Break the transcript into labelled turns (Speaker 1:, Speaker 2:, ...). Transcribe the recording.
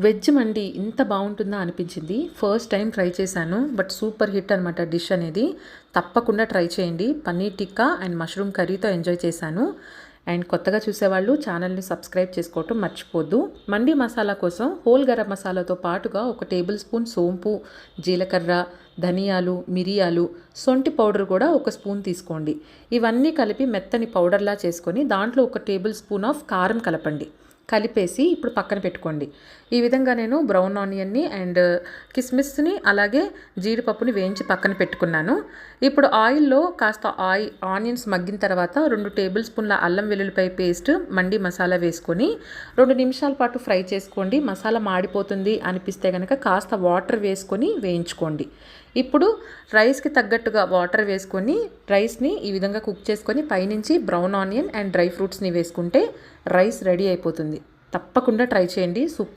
Speaker 1: Veg మండి ఇంత బాగుంటుందా అనిపించింది. ఫస్ట్ టైం ట్రై చేశాను. బట్ సూపర్ హిట్ అనమాట డిష్ అనేది. తప్పకుండా ట్రై చేయండి. పన్నీర్ టిక్కా అండ్ మష్రూమ్ కర్రీతో ఎంజాయ్ చేశాను. అండ్ కొత్తగా చూసేవాళ్ళు ఛానల్ని సబ్స్క్రైబ్ చేసుకోవటం మర్చిపోద్దు. మండి మసాలా కోసం హోల్ గరం మసాలాతో పాటుగా 1 టేబుల్ స్పూన్ సోంపు, జీలకర్ర, ధనియాలు, మిరియాలు, సొంటి పౌడర్ కూడా 1 స్పూన్ తీసుకోండి. ఇవన్నీ కలిపి మెత్తని పౌడర్లా చేసుకొని దాంట్లో 1 టేబుల్ స్పూన్ ఆఫ్ కారం కలపండి. కలిపేసి ఇప్పుడు పక్కన పెట్టుకోండి. ఈ విధంగా నేను బ్రౌన్ ఆనియన్ని అండ్ కిస్మిస్ని అలాగే జీడిపప్పుని వేయించి పక్కన పెట్టుకున్నాను. ఇప్పుడు ఆయిల్లో కాస్త ఆనియన్స్ మగ్గిన తర్వాత 2 టేబుల్ స్పూన్ల అల్లం వెల్లుల్లిపాయ పేస్ట్, మండి మసాలా వేసుకొని 2 నిమిషాల పాటు ఫ్రై చేసుకోండి. మసాలా మాడిపోతుంది అనిపిస్తే కనుక కాస్త వాటర్ వేసుకొని వేయించుకోండి. ఇప్పుడు రైస్కి తగ్గట్టుగా వాటర్ వేసుకొని రైస్ని ఈ విధంగా కుక్ చేసుకొని పైనుంచి బ్రౌన్ ఆనియన్ అండ్ డ్రై ఫ్రూట్స్ని వేసుకుంటే రైస్ రెడీ అయిపోతుంది. తప్పకుండా ట్రై చేయండి. సూపర్.